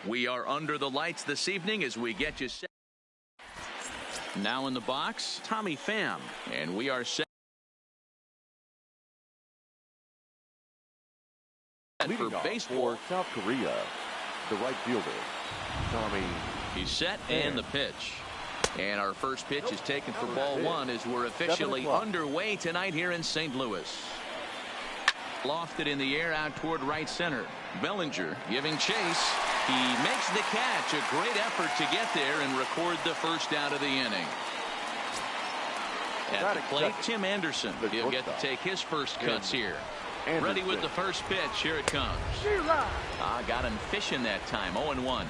We are under the lights this evening as we get you set. Now in the box, Tommy Pham, and we are set for baseball. For South Korea, the right fielder, Tommy. He's set and the pitch. And our first pitch is taken for ball one as we're officially underway tonight here in St. Louis. Lofted in the air out toward right center. Bellinger giving chase. He makes the catch. A great effort to get there and record the first out of the inning. At the plate, Tim Anderson. He'll get to take his first cuts here. Ready with the first pitch. Here it comes. Got him fishing that time. 0-1.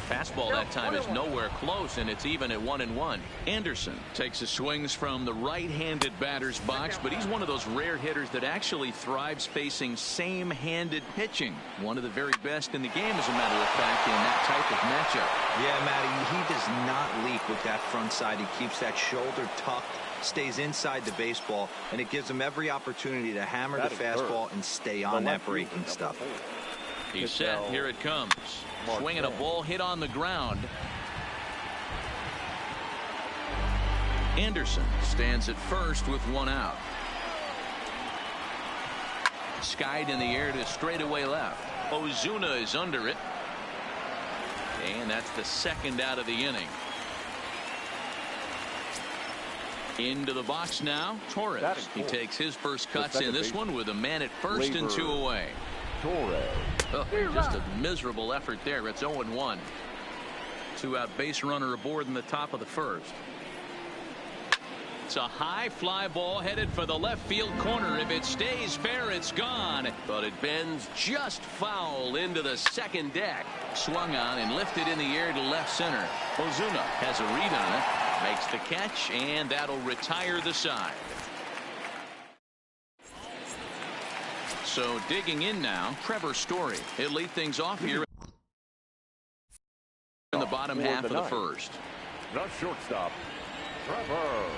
Fastball that time is nowhere close, and it's even at 1-1. Anderson takes his swings from the right-handed batter's box, but he's one of those rare hitters that actually thrives facing same-handed pitching. One of the very best in the game, as a matter of fact, in that type of matchup. Yeah, Matty, he does not leak with that front side. He keeps that shoulder tucked, stays inside the baseball, and it gives him every opportunity to hammer the fastball and stay on that breaking stuff. He's set. Here it comes. Swinging a ball hit on the ground. Anderson stands at first with one out. Skied in the air to straightaway left. Ozuna is under it. And that's the second out of the inning. Into the box now, Torres. He takes his first cuts in this one with a man at first and 2 away. Oh, just a miserable effort there. It's 0-1. 2-out base runner aboard in the top of the first. It's a high fly ball headed for the left field corner. If it stays fair, it's gone. But it bends just foul into the second deck. Swung on and lifted in the air to left center. Ozuna has a read on it. Makes the catch, and that'll retire the side. So digging in now, Trevor Story. He'll lead things off here in the bottom half of the first. The shortstop, Trevor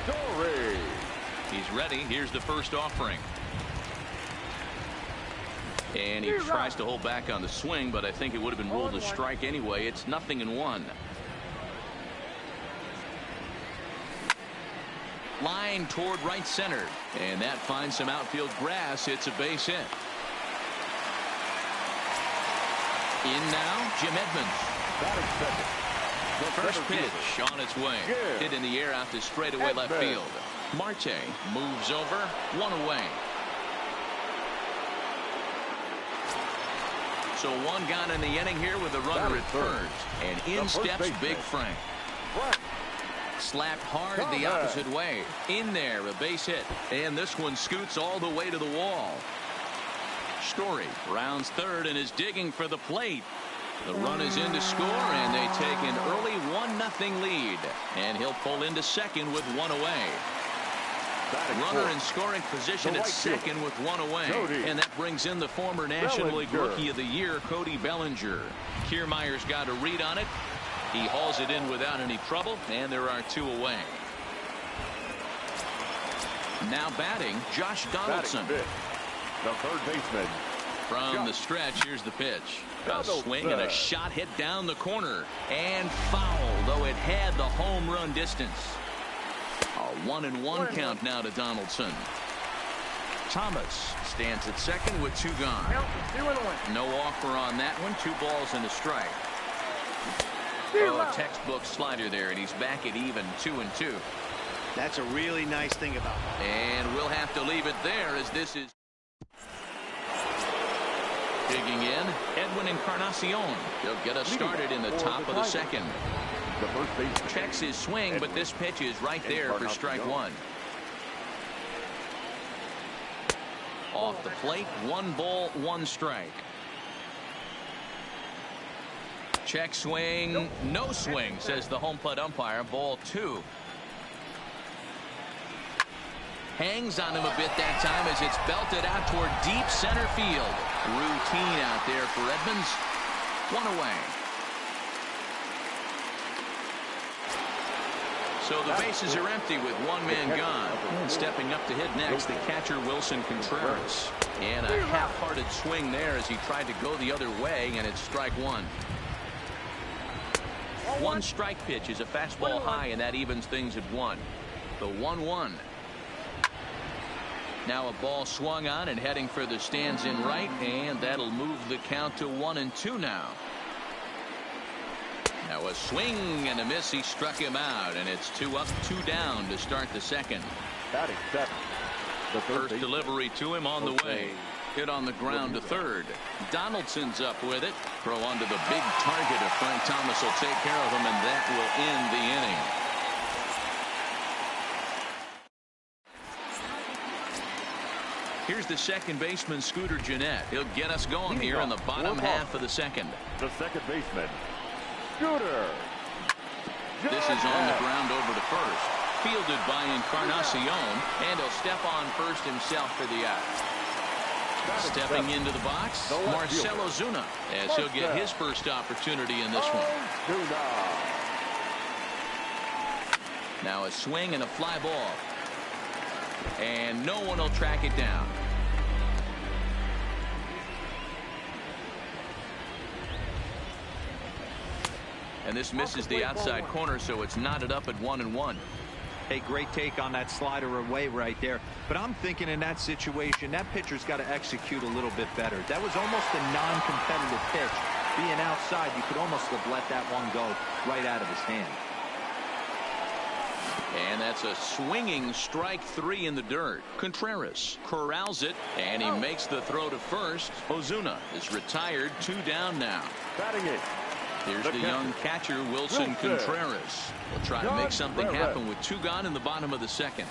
Story. He's ready. Here's the first offering. And he tries to hold back on the swing, but I think it would have been ruled a strike anyway. It's 0-1. Line toward right center, and that finds some outfield grass. It's a base hit. In now, Jim Edmonds. The first pitch on its way. Hit in the air out to straightaway left field. Marte moves over, 1 away. So 1 gone in the inning here with a runner at first, and in steps Big Frank. Slapped hard the opposite way. In there, a base hit. And this one scoots all the way to the wall. Story rounds third and is digging for the plate. The run is in to score, and they take an early 1-0 lead. And he'll pull into second with 1 away. Runner in scoring position at second with 1 away. And that brings in the former National League Rookie of the Year, Cody Bellinger. Kiermaier's got a read on it. He hauls it in without any trouble, and there are 2 away. Now batting, Josh Donaldson. The third baseman. From the stretch, here's the pitch. A swing and a shot hit down the corner. And foul, though it had the home run distance. A 1-1 count now to Donaldson. Thomas stands at second with 2 gone. No offer on that one. 2 balls and a strike. Textbook slider there, and he's back at even 2-2. That's a really nice thing about that. And we'll have to leave it there as this is digging in. Edwin Encarnacion. He'll get us started in the top of the second. Checks his swing, but this pitch is right there for strike 1. Off the plate, 1 ball, 1 strike. Check swing, no swing, says the home plate umpire. Ball 2. Hangs on him a bit that time as it's belted out toward deep center field. Routine out there for Edmonds. 1 away. So the bases are empty with one man gone. And stepping up to hit next, the catcher Wilson Contreras. And a half-hearted swing there as he tried to go the other way, and it's strike one. One strike pitch is a fastball high, and that evens things at one. The 1-1. Now a ball swung on and heading for the stands in right, and that'll move the count to 1-2 now. Now a swing and a miss. He struck him out, and it's 2 up, 2 down to start the second. Batting seven. The First delivery to him on the way. Hit on the ground to third. Donaldson's up with it. Throw onto the big target of Frank Thomas will take care of him, and that will end the inning. Here's the second baseman, Scooter Gennett. He'll get us going here in the bottom half of the second. The second baseman, Scooter. This is on the ground over to first. Fielded by Encarnacion, and he'll step on first himself for the out. Stepping into the box, Marcelo Zuna, as he'll get his first opportunity in this one. Now a swing and a fly ball. And no one will track it down. And this misses the outside corner, so it's knotted up at 1-1. Hey, great take on that slider away right there. But I'm thinking in that situation, that pitcher's got to execute a little bit better. That was almost a non-competitive pitch. Being outside, you could almost have let that one go right out of his hand. And that's a swinging strike 3 in the dirt. Contreras corrals it, and he makes the throw to first. Ozuna is retired, 2 down now. Batting it. Here's the young catcher, Wilson Contreras. Will try to make something happen with 2 gone in the bottom of the second.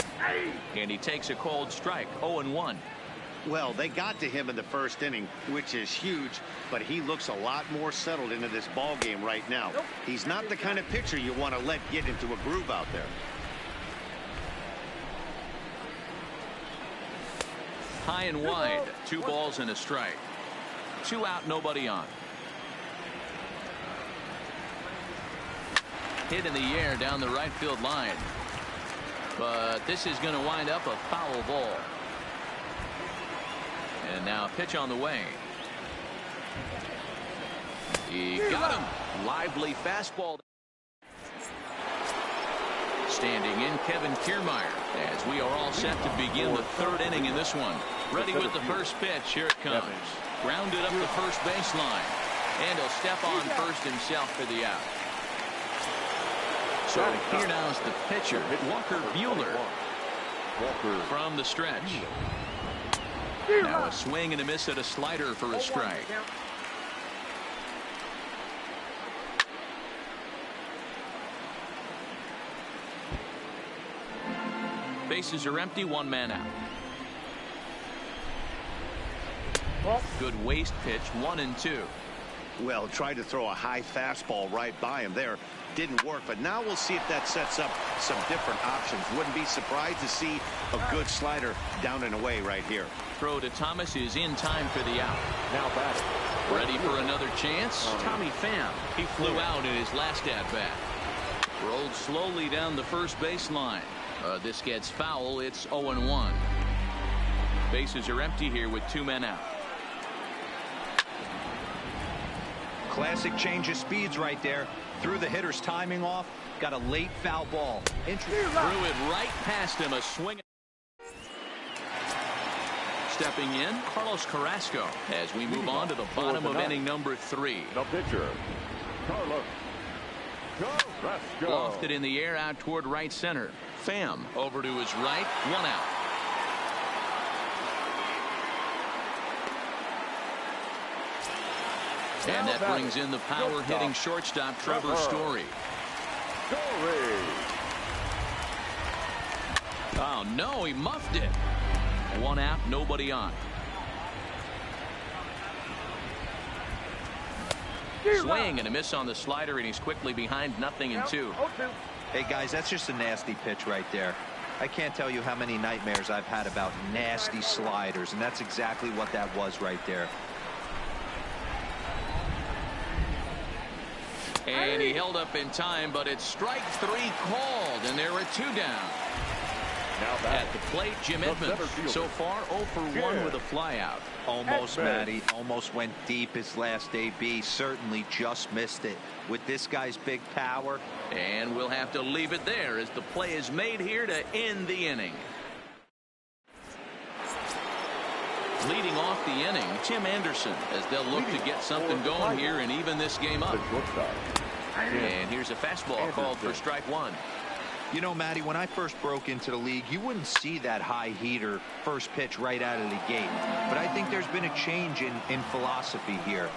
And he takes a cold strike, 0-1. Well, they got to him in the first inning, which is huge, but he looks a lot more settled into this ball game right now. He's not the kind of pitcher you want to let get into a groove out there. High and wide, 2 balls and a strike. 2 out, nobody on. Hit in the air down the right field line. But this is going to wind up a foul ball. And now a pitch on the way. He got him. Lively fastball. Standing in, Kevin Kiermaier, as we are all set to begin the 3rd inning in this one. Ready with the first pitch. Here it comes. Grounded up the first baseline. And he'll step on first himself for the out. So here now is the pitcher, Walker Buehler, from the stretch. Now a swing and a miss at a slider for a strike. Bases are empty, 1 man out. Good waist pitch, 1-2. Well, tried to throw a high fastball right by him there. Didn't work, but now we'll see if that sets up some different options. Wouldn't be surprised to see a good slider down and away right here. Throw to Thomas is in time for the out. Now batting. Ready for another chance? Tommy Pham. He flew out in his last at-bat. Rolled slowly down the first baseline. This gets foul. It's 0-1. Bases are empty here with 2 men out. Classic change of speeds right there. Threw the hitter's timing off. Got a late foul ball. Threw it right past him. A swing. Stepping in, Carlos Carrasco, as we move on to the bottom of inning number 3. The pitcher, Carlos Carrasco. Lofted in the air out toward right center. Pham over to his right. 1 out. And that brings in the power-hitting shortstop, Trevor Story. Oh, no, he muffed it. 1 out, nobody on. Swing and a miss on the slider, and he's quickly behind 0-2. Hey, guys, that's just a nasty pitch right there. I can't tell you how many nightmares I've had about nasty sliders, and that's exactly what that was right there. And he held up in time, but it's strike 3 called, and there are 2 down. At the plate, Jim Edmonds, so far 0 for 1 with a flyout. Almost, Matty. Almost went deep his last AB. Certainly just missed it. With this guy's big power. And we'll have to leave it there as the play is made here to end the inning. Leading off the inning, Tim Anderson, as they'll look to get something going here and even this game up. And here's a fastball called for strike 1. You know, Matty, when I first broke into the league, you wouldn't see that high heater first pitch right out of the gate. But I think there's been a change in philosophy here.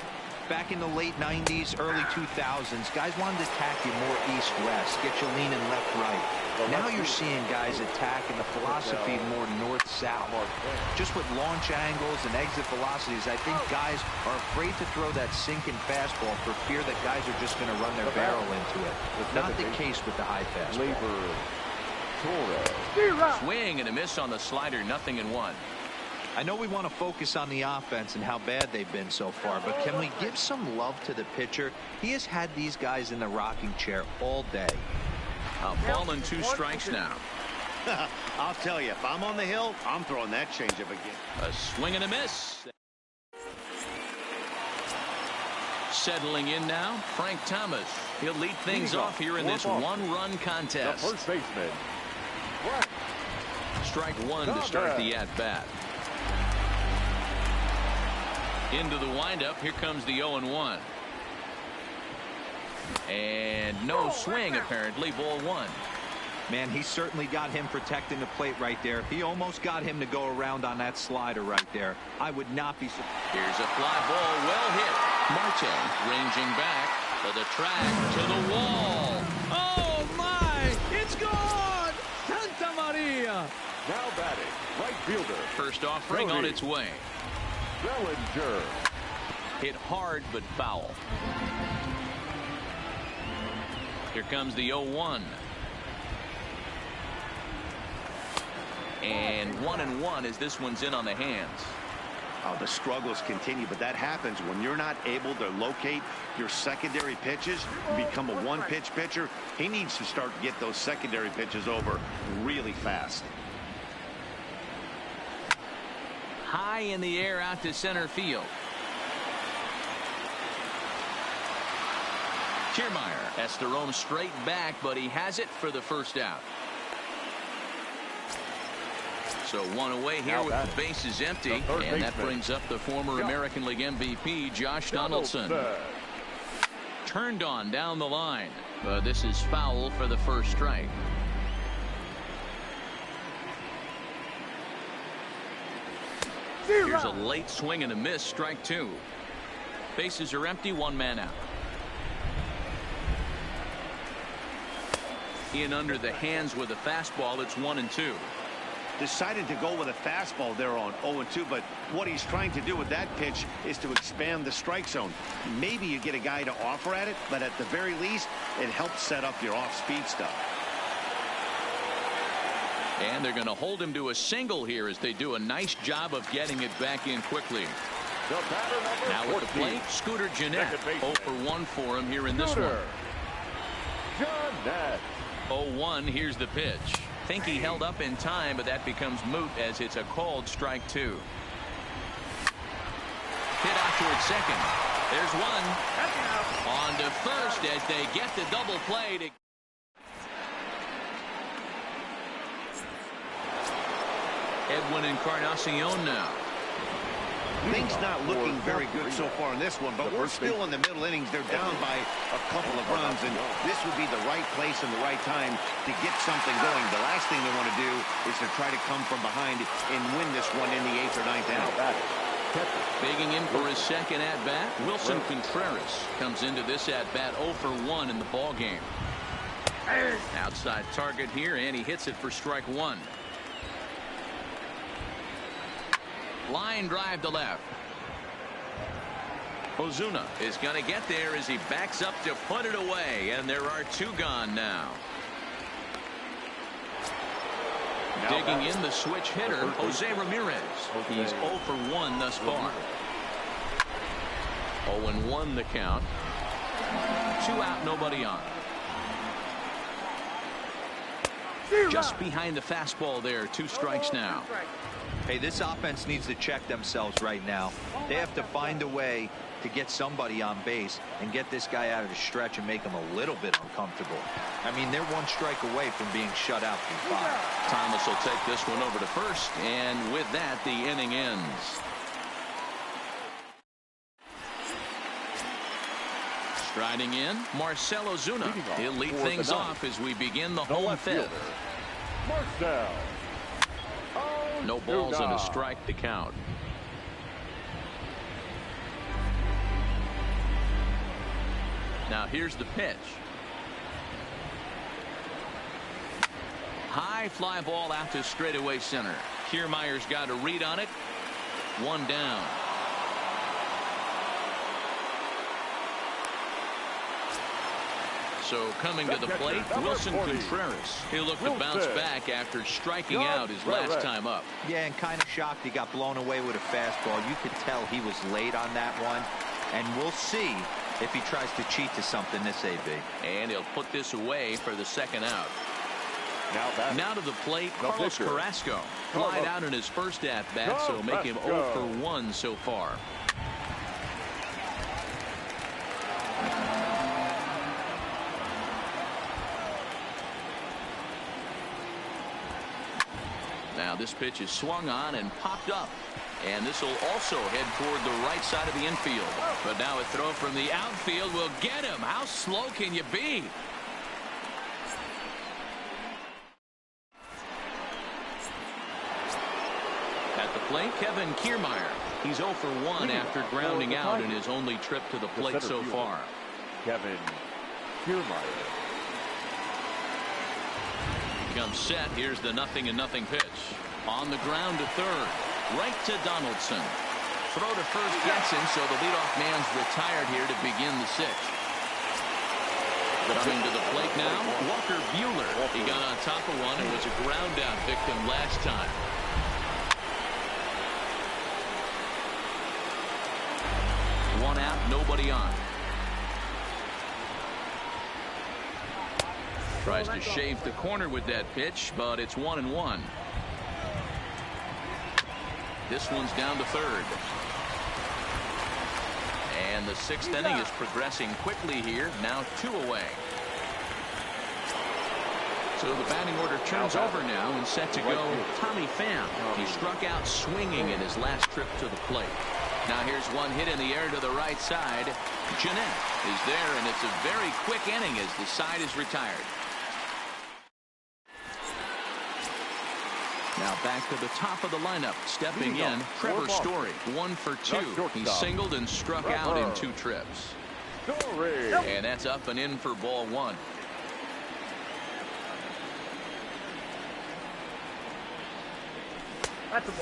Back in the late 90s, early 2000s, guys wanted to attack you more east-west, get you leaning left-right. Now you're seeing guys attack in the philosophy more north-south. Just with launch angles and exit velocities, I think guys are afraid to throw that sinking fastball for fear that guys are just going to run their barrel into it. Not the case with the high fastball. Swing and a miss on the slider, 0-1. I know we want to focus on the offense and how bad they've been so far, but can we give some love to the pitcher? He has had these guys in the rocking chair all day. A ball and 2 strikes now. I'll tell you, if I'm on the hill, I'm throwing that changeup again. A swing and a miss. Settling in now, Frank Thomas. He'll lead things off here in this 1-run contest. The first baseman. Strike 1 to start the at-bat. Into the windup. Here comes the 0-1. And no swing, apparently. Ball 1. Man, he certainly got him protecting the plate right there. He almost got him to go around on that slider right there. I would not be surprised. Here's a fly ball, well hit. Marte ranging back to the track, to the wall. Oh, my! It's gone! Santa Maria! Now batting, right fielder. First offering on its way. Bellinger. Hit hard but foul. Here comes the 0-1. And 1-1 as this one's in on the hands. Oh, the struggles continue, but that happens when you're not able to locate your secondary pitches. You become a one-pitch pitcher. He needs to start to get those secondary pitches over really fast. High in the air out to center field. Kiermaier has to roam straight back, but he has it for the first out. So 1 away here with the bases empty, and that brings up the former American League MVP Josh Donaldson. Turned on down the line, but this is foul for the first strike. Here's a late swing and a miss, strike 2. Bases are empty, 1 man out. In under the hands with a fastball, it's 1-2. Decided to go with a fastball there on 0-2, but what he's trying to do with that pitch is to expand the strike zone. Maybe you get a guy to offer at it, but at the very least, it helps set up your off-speed stuff. And they're going to hold him to a single here as they do a nice job of getting it back in quickly. Now at the plate, Scooter Gennett. 0 for 1 for him here in this one. 0-1, here's the pitch. Think he held up in time, but that becomes moot as it's a called strike 2. Hit out towards second. There's one. On to first as they get the double play to Edwin Encarnacion now. Things not looking very good so far in this one, but we're still in the middle innings. They're down by a couple of runs, and this would be the right place and the right time to get something going. The last thing they want to do is to try to come from behind and win this one in the 8th or 9th inning. Bigging in for his second at-bat, Wilson Contreras comes into this at-bat 0 for 1 in the ball game. Outside target here, and he hits it for strike 1. Line drive to left. Ozuna is going to get there as he backs up to put it away, and there are 2 gone now. Digging in the switch hitter, Jose Ramirez. He's 0 for 1 thus far. 0-1 the count. 2 out, nobody on. Just behind the fastball there. 2 strikes now. Hey, this offense needs to check themselves right now. They have to find a way to get somebody on base and get this guy out of the stretch and make him a little bit uncomfortable. I mean, they're 1 strike away from being shut out from 5. Thomas will take this one over to first, and with that, the inning ends. Striding in, Marcell Ozuna. He'll lead things off as we begin the home 5th. Marcell. No balls and a strike to count. Now here's the pitch. High fly ball out to straightaway center. Kiermaier's got a read on it. 1 down. So coming to the plate, Wilson Contreras. He'll look to bounce back after striking out his last time up. Yeah, and kind of shocked he got blown away with a fastball. You could tell he was late on that one. And we'll see if he tries to cheat to something this AB. And he'll put this away for the 2nd out. Now to the plate, Carlos Carrasco. Flied out in his first at-bat, so make him 0 for 1 so far. Now this pitch is swung on and popped up. And this will also head toward the right side of the infield. But now a throw from the outfield will get him. How slow can you be? At the plate, Kevin Kiermaier. He's 0 for 1 after grounding out in his only trip to the plate so far. Kevin Kiermaier. Comes set. Here's the 0-0 pitch. On the ground to third. Right to Donaldson. Throw to first gets him, so the leadoff man's retired here to begin the 6th. Coming to the plate now, Walker Buehler. He got on top of one and was a ground out victim last time. One out, nobody on. Tries to shave the corner with that pitch, but it's 1-1. This one's down to third. And the 6th inning is progressing quickly here. Now 2 away. So the batting order turns over now and set to go Tommy Pham. He struck out swinging in his last trip to the plate. Now here's one hit in the air to the right side. Jeanette is there, and it's a very quick inning as the side is retired. Now back to the top of the lineup. Stepping in, Trevor Story. 1 for 2. He singled and struck out in 2 trips. And that's up and in for ball 1.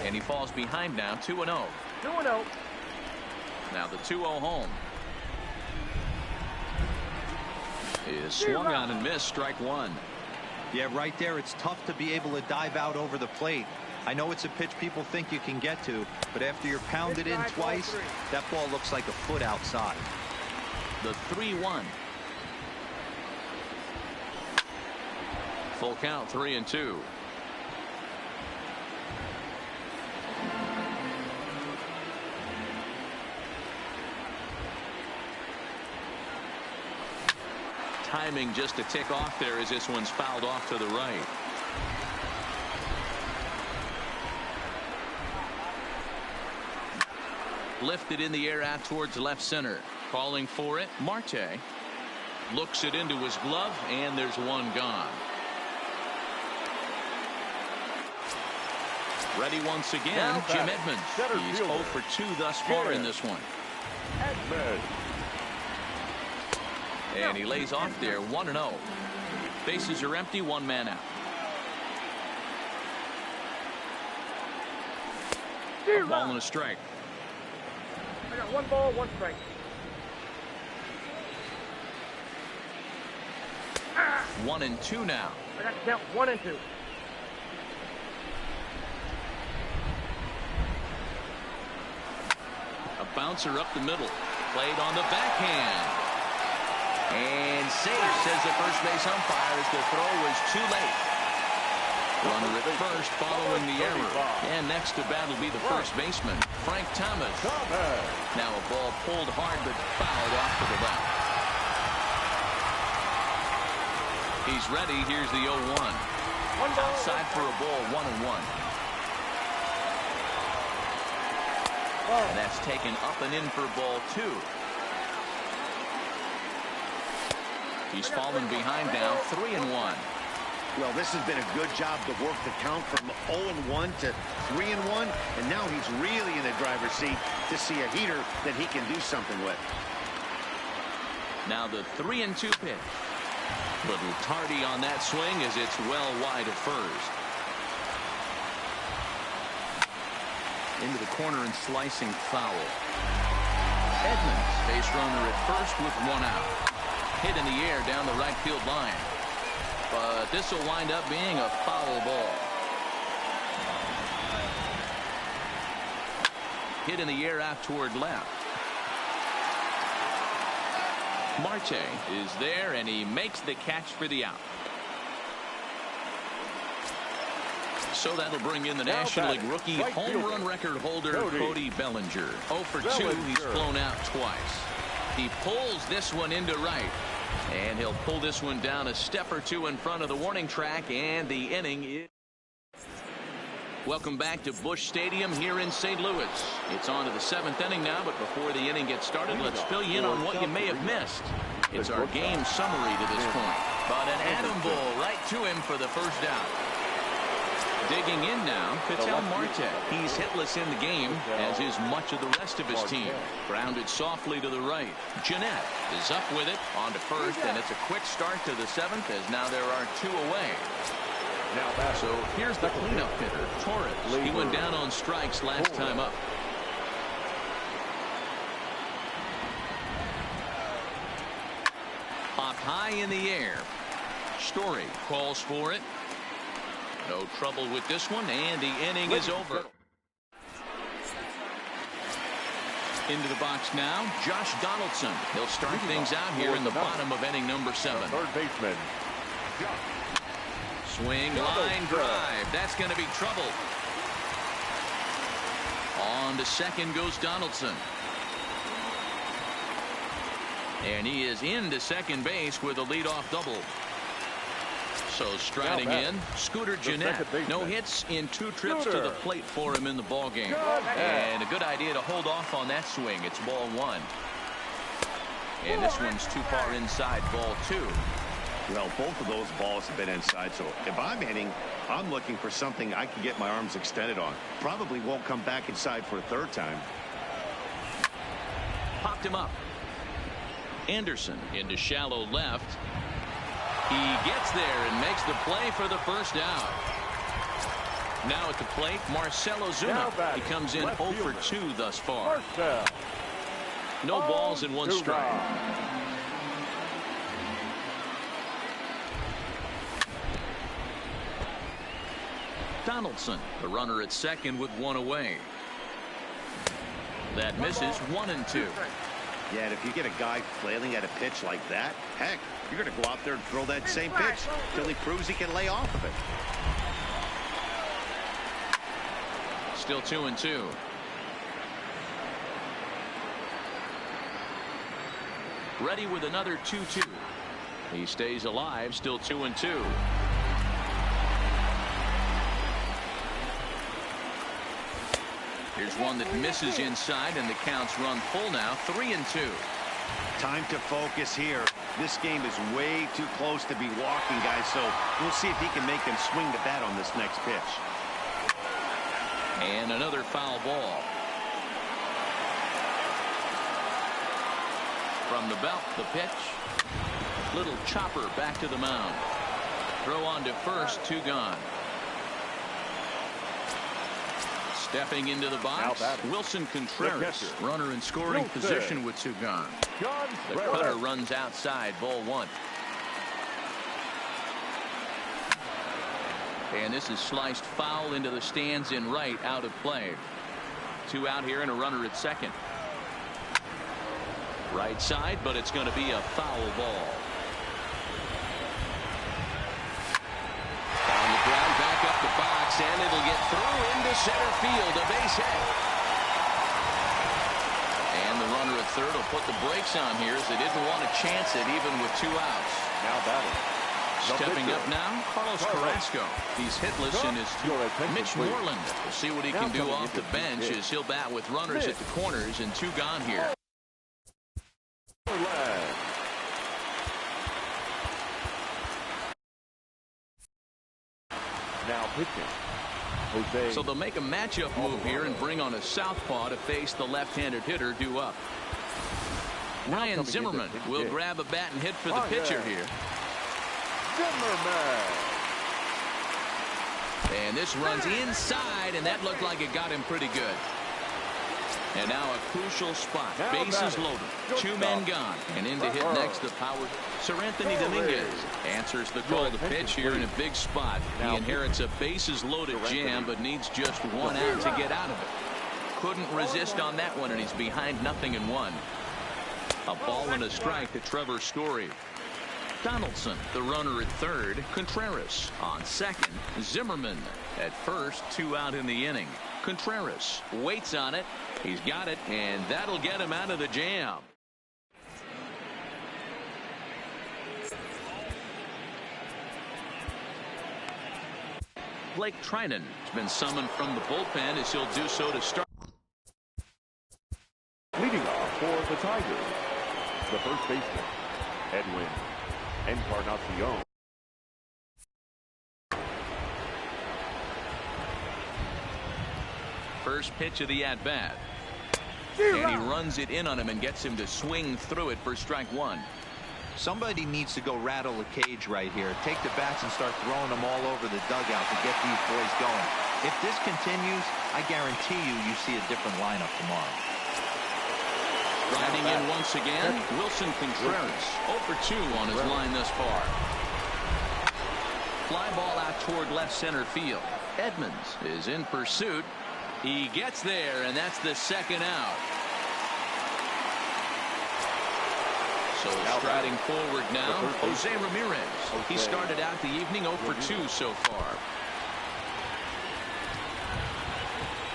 And he falls behind now, 2-0. 2-0. Now the 2-0 home. Is swung on and missed, strike 1. Yeah, right there, it's tough to be able to dive out over the plate. I know it's a pitch people think you can get to, but after you're pounded in twice, that ball looks like a foot outside. The 3-1. Full count, 3-2. Timing just a tick off there as this one's fouled off to the right. Lifted in the air out towards left center. Calling for it, Marte. Looks it into his glove, and there's one gone. Ready once again, Jim Edmonds. He's 0 for 2 thus far in this one. And he lays off there, 1-0. Bases are empty, 1 man out. A ball and a strike. I got 1 ball, 1 strike. 1-2 now. I got to count 1 and 2. A bouncer up the middle. Played on the backhand. And safe, says the first base umpire, as the throw was too late. Runner at first following the error. And next to bat will be the first baseman, Frank Thomas. Now a ball pulled hard but fouled off to the left. He's ready. Here's the 0-1. Outside for a ball, 1-1. And that's taken up and in for ball 2. He's fallen behind now, 3-1. Well, this has been a good job to work the count from 0-1 to 3-1, and now he's really in the driver's seat to see a heater that he can do something with. Now the 3-2 pitch. Little tardy on that swing as it's well wide of first. Into the corner and slicing foul. Edmonds, base runner at first with 1 out. Hit in the air down the right field line. But this will wind up being a foul ball. Hit in the air out toward left. Marte is there, and he makes the catch for the out. So that'll bring in the National League rookie home run record holder, Cody Bellinger. 0 for 2, he's flown out twice. He pulls this one into right. And he'll pull this one down a step or two in front of the warning track, and the inning is... Welcome back to Busch Stadium here in St. Louis. It's on to the 7th inning now, but before the inning gets started, let's fill you in on what you may have missed. It's our game summary to this point. But an atom ball right to him for the first out. Digging in now, Ketel Marte. He's hitless in the game, as is much of the rest of his team. Grounded softly to the right. Jeanette is up with it on to first, and it's a quick start to the 7th, as now there are 2 away. So here's the cleanup hitter, Torres. He went down on strikes last time up. Popped high in the air. Story calls for it. No trouble with this one, and the inning is over. Into the box now, Josh Donaldson. He'll start things out here in the bottom of inning number 7. Third baseman. Swing, line drive. That's going to be trouble. On to second goes Donaldson. And he is into second base with a leadoff double. So striding in, Scooter Jeanette. No hits in 2 trips to the plate for him in the ballgame. And a good idea to hold off on that swing. It's ball 1. And this one's too far inside, ball 2. Well, both of those balls have been inside, so if I'm hitting, I'm looking for something I can get my arms extended on. Probably won't come back inside for a 3rd time. Popped him up. Anderson into shallow left. He gets there and makes the play for the first out. Now at the plate, Marcell Ozuna. He comes in 0 for 2 thus far. No balls and 1 strike. Donaldson, the runner at second with 1 away. That misses, 1-2. Yeah, and if you get a guy flailing at a pitch like that, heck, you're going to go out there and throw that same pitch till he proves he can lay off of it. Still 2-2. Ready with another 2-2. He stays alive, still 2-2. Here's one that misses inside, and the count's run full now, 3-2. Time to focus here. This game is way too close to be walking, guys, so we'll see if he can make them swing the bat on this next pitch. And another foul ball. From the belt, the pitch. Little chopper back to the mound. Throw on to first, 2 gone. Stepping into the box, Wilson Contreras, runner in scoring position with 2 gone. The cutter runs outside, ball 1. And this is sliced foul into the stands in right, out of play. 2 out here and a runner at second. Right side, but it's going to be a foul ball. On the ground, back up the box, and it'll get through into center field. A base hit. And the runner at third will put the brakes on here as they didn't want to chance it even with 2 outs. Now batting. Stepping up now, Carlos Carrasco. He's hitless in his Mitch Moreland. We'll see what he can do off the bench as he'll bat with runners at the corners and 2 gone here. Now pitching. Jose. So they'll make a matchup move here and bring on a southpaw to face the left-handed hitter due up. Ryan Zimmerman will grab a bat and hit for the pitcher here. Zimmerman. And this runs inside, and that looked like it got him pretty good. And now a crucial spot. Bases loaded. 2 men gone. And in to hit next the power. Sir Anthony Dominguez answers the call to pitch here in a big spot. He inherits a bases loaded jam, but needs just 1 out to get out of it. Couldn't resist on that one, and he's behind 0-1. A ball and a strike to Trevor Story. Donaldson, the runner at third. Contreras on second. Zimmerman at first. 2 out in the inning. Contreras waits on it. He's got it, and that'll get him out of the jam. Blake Trinan has been summoned from the bullpen as he'll do so to start. Leading off for the Tigers, the first baseman, Edwin Encarnacion. First pitch of the at-bat. And he runs it in on him and gets him to swing through it for strike 1. Somebody needs to go rattle the cage right here. Take the bats and start throwing them all over the dugout to get these boys going. If this continues, I guarantee you see a different lineup tomorrow. Riding in once again, Wilson Contreras. 0 for 2 on his line thus far. Fly ball out toward left center field. Edmonds is in pursuit. He gets there, and that's the 2nd out. So striding forward now, Jose Ramirez. He started out the evening 0 for 2 so far.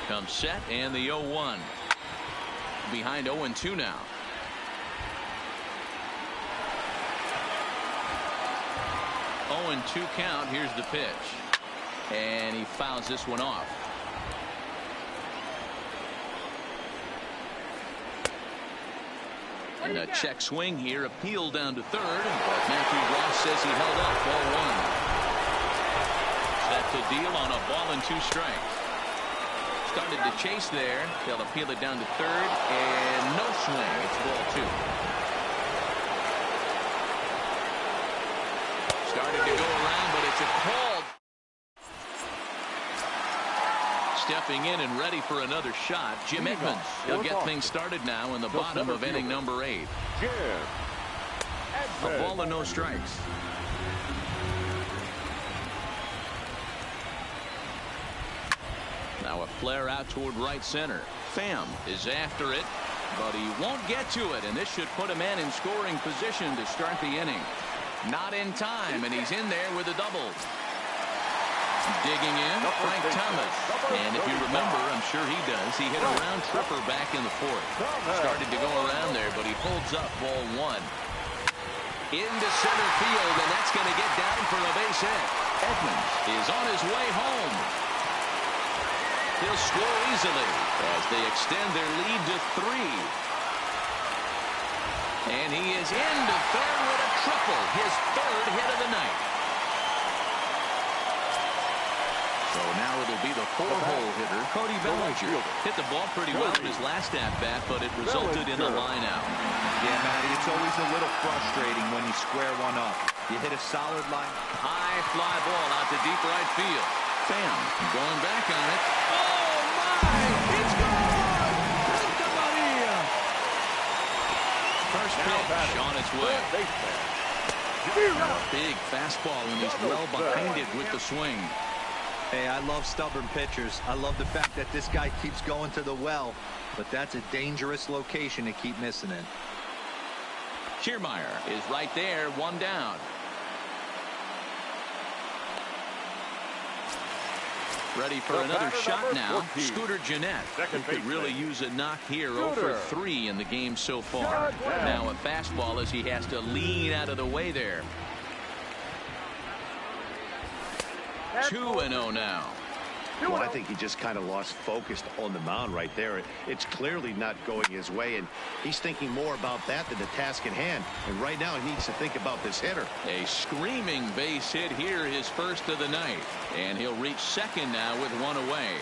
Comes set, and the 0-1. Behind 0-2 now. 0-2 count. Here's the pitch. And he fouls this one off. And a check swing here, appeal down to third, but Matthew Ross says he held up. Ball 1. Set to deal on a ball and 2 strikes. Started to chase there. They'll appeal it down to third, and no swing. It's ball 2. Started to go around, but it's a call. Stepping in and ready for another shot, Jim Edmonds. He'll get things started now in the bottom of inning number 8. A ball and no strikes. Now a flare out toward right center. Pham is after it, but he won't get to it, and this should put a man in scoring position to start the inning. Not in time, and he's in there with a double. Digging in, Frank Thomas. And if you remember, I'm sure he does, he hit a round tripper back in the 4th. Started to go around there, but he holds up ball 1. Into center field, and that's going to get down for a base hit. Edmonds is on his way home. He'll score easily as they extend their lead to 3. And he is into third with a triple, his 3rd hit of the night. So now it'll be the 4-hole hitter, Cody Bellinger. Hit the ball pretty well in his last at-bat, but it resulted in a line-out. Yeah, Matty, it's always a little frustrating when you square one up. You hit a solid line. High fly ball out to deep right field. Pham going back on it. Oh, my! It's gone! Santa Maria! First pitch on its way. Now a big fastball, and he's well behind it with the swing. Hey, I love stubborn pitchers. I love the fact that this guy keeps going to the well, but that's a dangerous location to keep missing it. Kiermaier is right there, one down. Ready for another shot now. Scooter Gennett. Could really use a knock here. 0 for 3 in the game so far. Now a fastball as he has to lean out of the way there. 2-0 now. Well, I think he just kind of lost focus on the mound right there. It's clearly not going his way, and he's thinking more about that than the task at hand. And right now he needs to think about this hitter. A screaming base hit here, his first of the night. And he'll reach second now with one away.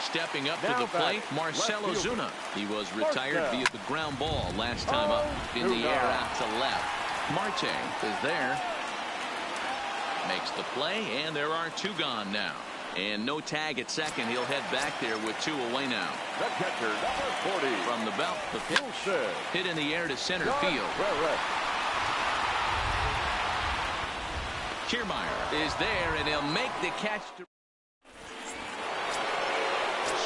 Stepping up to the plate, Marcell Ozuna. He was retired via the ground ball last time up. In the air out to left. Marte is there. Makes the play, and there are 2 gone now. And no tag at second. He'll head back there with 2 away now. The catcher, number 40. From the belt, the pitch. Hit in the air to center field. Kiermaier is there, and he'll make the catch.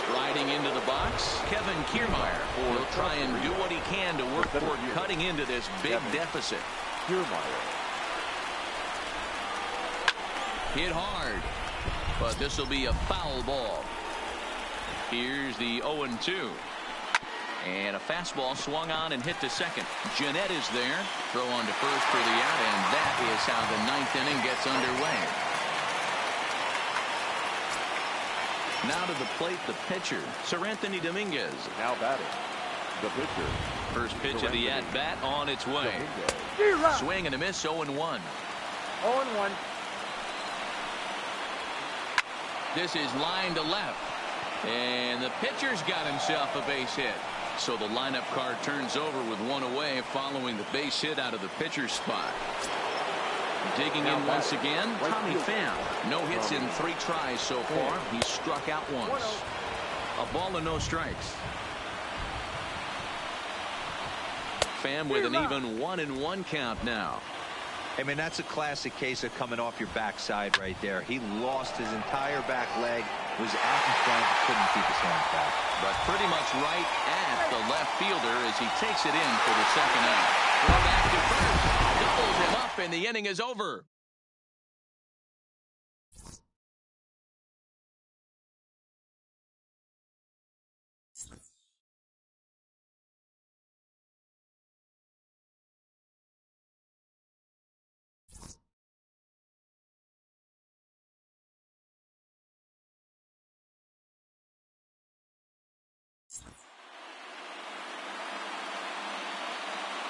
Striding into the box, Kevin Kiermaier will try and do what he can to work toward cutting into this big deficit. Kiermaier. Hit hard, but this will be a foul ball. Here's the 0-2. And a fastball swung on and hit to second. Gennett is there. Throw on to first for the out, and that is how the 9th inning gets underway. Now to the plate, the pitcher, Sir Anthony Dominguez. Now batting, the pitcher. First pitch of the at-bat on its way. Swing and a miss, 0-1. 0-1. This is line to left. And the pitcher's got himself a base hit. So the lineup card turns over with 1 away following the base hit out of the pitcher's spot. Digging in once again, Tommy Pham. No hits in 3 tries so far. He struck out once. A ball and no strikes. Pham with an even 1-1 count now. I mean, that's a classic case of coming off your backside right there. He lost his entire back leg, was out in front, couldn't keep his hands back. But pretty much right at the left fielder as he takes it in for the second out. Throw back to first. Doubles him up, and the inning is over.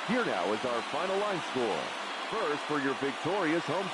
Here now is our final line score. First for your victorious home